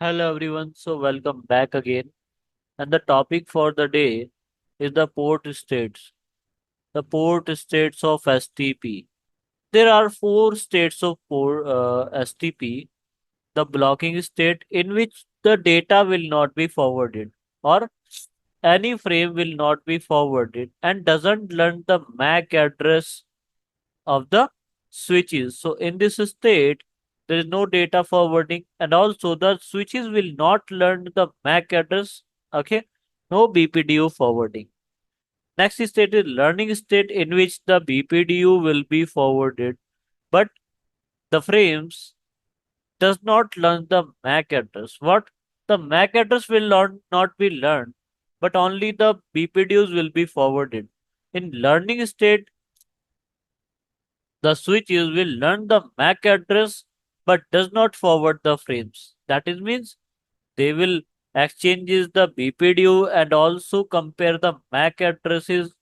Hello everyone, so welcome back again. And the topic for the day is the port states, the port states of STP. There are four states of STP: the blocking state, in which the data will not be forwarded, or any frame will not be forwarded and doesn't learn the MAC address of the switches. So in this state, there is no data forwarding, and also the switches will not learn the MAC address. Okay, no BPDU forwarding. Next state is learning state, in which the BPDU will be forwarded, but the frames does not learn the MAC address. What? The MAC address will not be learned, but only the BPDUs will be forwarded. In learning state, the switches will learn the MAC address but does not forward the frames. That is means they will exchanges the BPDU and also compare the MAC addresses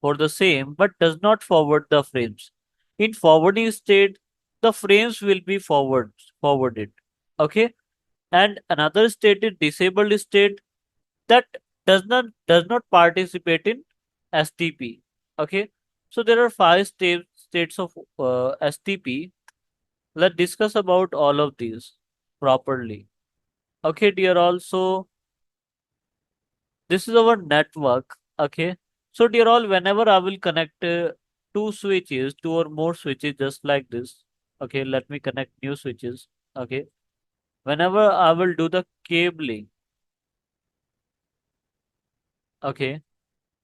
for the same but does not forward the frames. In forwarding state, the frames will be forwarded. Okay. And another state is disabled state, that does not participate in STP. Okay, so there are five states of STP. Let's discuss about all of these properly. Okay, dear. Also, this is our network. Okay, so dear all, whenever I will connect two switches, two or more switches, just like this. Okay, let me connect new switches. Okay, whenever I will do the cabling. Okay,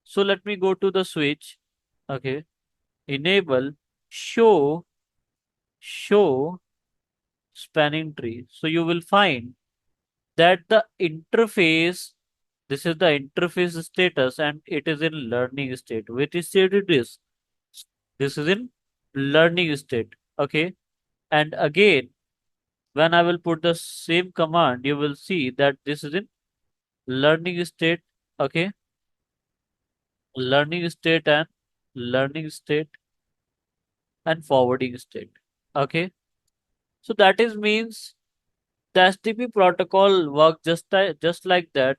so let me go to the switch. Okay, enable show spanning tree. So you will find that the interface, this is the interface status and it is in learning state. Which state it is? This is in learning state. Okay, and again, when I will put the same command, you will see that this is in learning state. Okay, learning state and learning state and forwarding state. Okay, so that is means the STP protocol works just like that.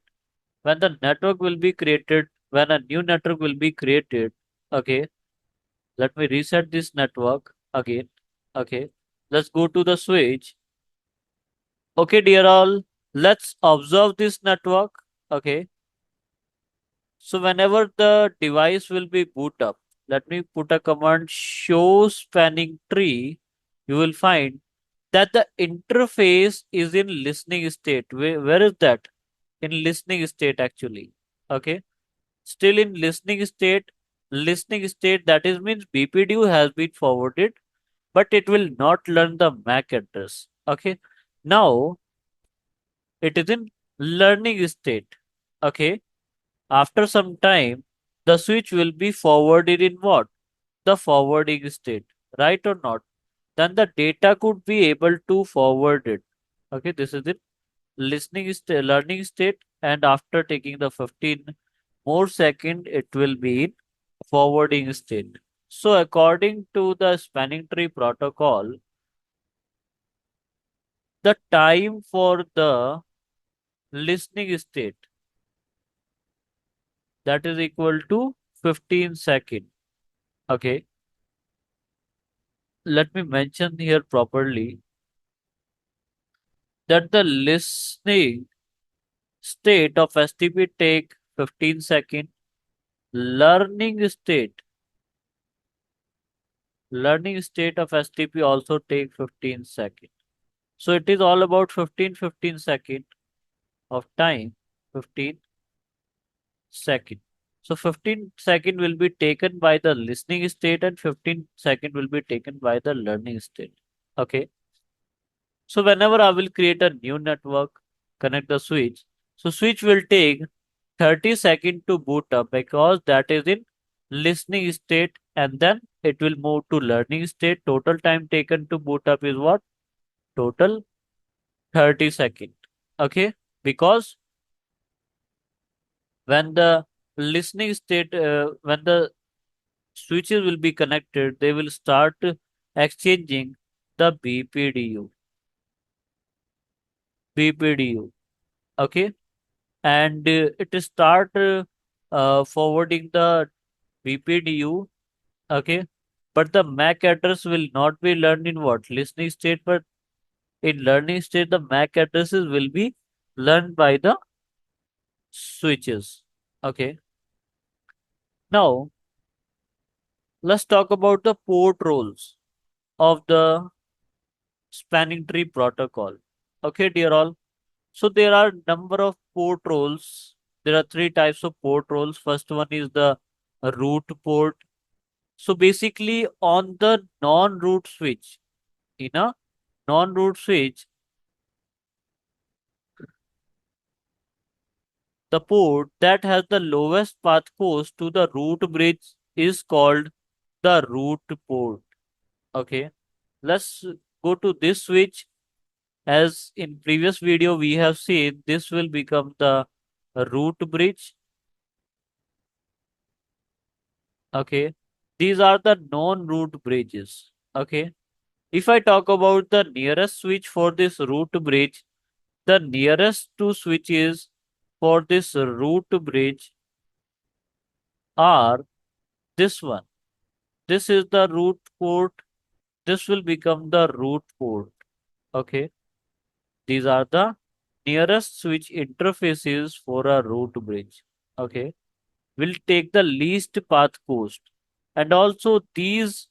When the network will be created, when a new network will be created, okay, let me reset this network again. Okay, let's go to the switch. Okay, dear all, let's observe this network. Okay, so whenever the device will be boot up, let me put a command show spanning tree. You will find that the interface is in listening state. Where is that? In listening state actually. Okay, still in listening state, that is means BPDU has been forwarded, but it will not learn the MAC address. Okay, now it is in learning state. Okay, after some time, the switch will be forwarded in what? The forwarding state, right or not? Then the data could be able to forward it. Okay, this is it. Learning state, and after taking the 15 more second, it will be in forwarding state. So according to the spanning tree protocol, the time for the listening state, that is equal to 15 second. Okay, let me mention here properly that the listening state of STP take 15 second. Learning state of STP also take 15 second. So it is all about 15 second of time. 15 second. So 15 second will be taken by the listening state and 15 second will be taken by the learning state. Okay. So whenever I will create a new network, connect the switch. So switch will take 30 seconds to boot up because that is in listening state, and then it will move to learning state. Total time taken to boot up is what? Total 30 seconds. Okay. Because when the when the switches will be connected, they will start exchanging the BPDU. BPDU. Okay, and it start forwarding the BPDU. Okay, but the MAC address will not be learned in what listening state, but in learning state the MAC addresses will be learned by the switches. Okay, now let's talk about the port roles of the spanning tree protocol. Okay, dear all. So there are number of port roles. There are three types of port roles. First one is the root port. So basically on the non-root switch, in a non-root switch, the port that has the lowest path cost to the root bridge is called the root port. Okay. Let's go to this switch. As in previous video we have seen, this will become the root bridge. Okay. These are the non-root bridges. Okay. If I talk about the nearest switch for this root bridge, the nearest two switches for this root bridge are this one. This is the root port. This will become the root port. Okay. These are the nearest switch interfaces for a root bridge. Okay. Will take the least path cost. And also these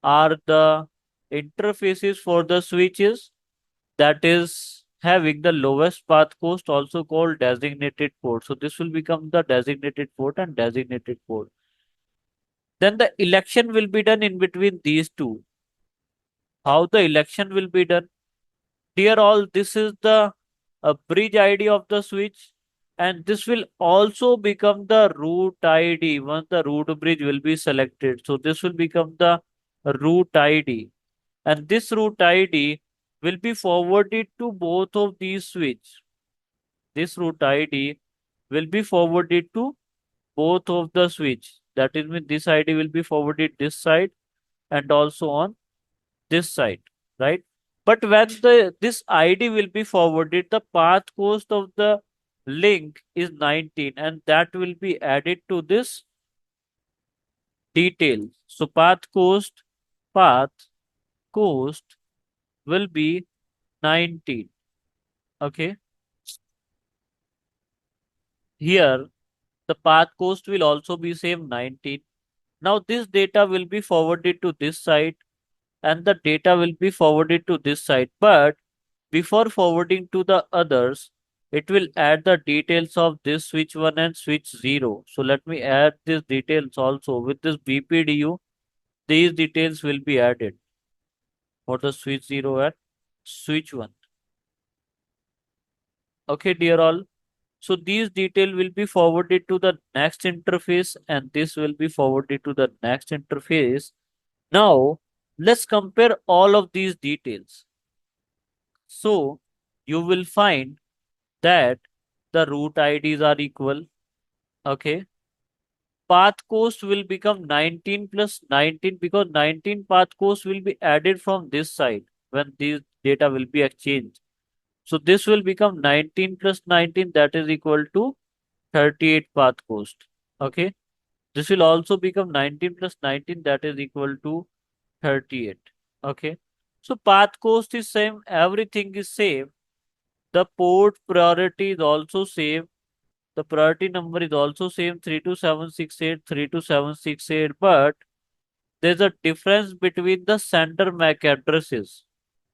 are the interfaces for the switches that is having the lowest path cost, also called designated port. So this will become the designated port and designated port. Then the election will be done in between these two. How the election will be done? Dear all, this is the bridge ID of the switch, and this will also become the root ID once the root bridge will be selected. So this will become the root ID, and this root ID will be forwarded to both of these switch. This root ID will be forwarded to both of the switch. That is mean this ID will be forwarded this side and also on this side, right? But when the this ID will be forwarded, the path cost of the link is 19, and that will be added to this detail. So path cost will be 19. Okay. Here the path cost will also be same 19. Now this data will be forwarded to this side and the data will be forwarded to this side. But before forwarding to the others, it will add the details of this switch 1 and switch 0. So let me add these details also. With this BPDU, these details will be added for the switch 0 and switch 1. Okay, dear all. So these detail will be forwarded to the next interface and this will be forwarded to the next interface. Now, let's compare all of these details. So you will find that the root IDs are equal. Okay. Path cost will become 19 plus 19 because 19 path cost will be added from this side when these data will be exchanged. So this will become 19 plus 19 that is equal to 38 path cost. Okay. This will also become 19 plus 19 that is equal to 38. Okay. So path cost is same. Everything is same. The port priority is also same. The priority number is also same 32768, 32768, but there's a difference between the center MAC addresses.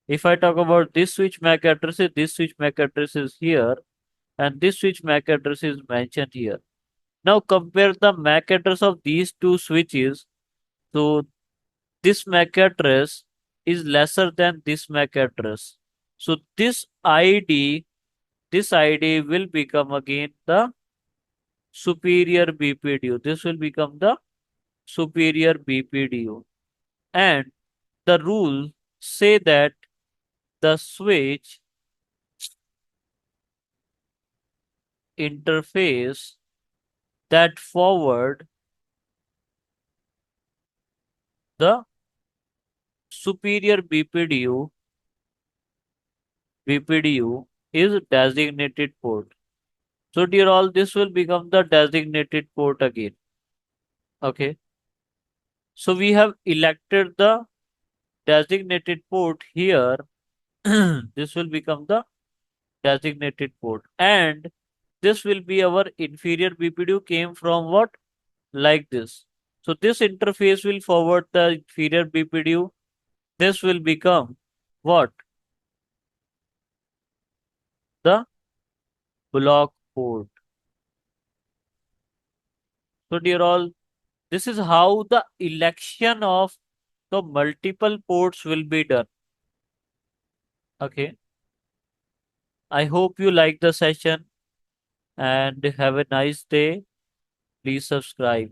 If I talk about this switch MAC addresses, this switch MAC address is here, and this switch MAC address is mentioned here. Now compare the MAC address of these two switches. So this MAC address is lesser than this MAC address. So this ID will become again the superior BPDU. This will become the superior BPDU. And the rule say that the switch interface that forward the superior BPDU is designated port. So dear all, this will become the designated port again. Okay. So we have elected the designated port here. This will become the designated port. And this will be our inferior BPDU came from what? Like this. So this interface will forward the inferior BPDU. This will become what? The block port. So dear all, this is how the election of the multiple ports will be done. Okay. I hope you like the session and have a nice day. Please subscribe.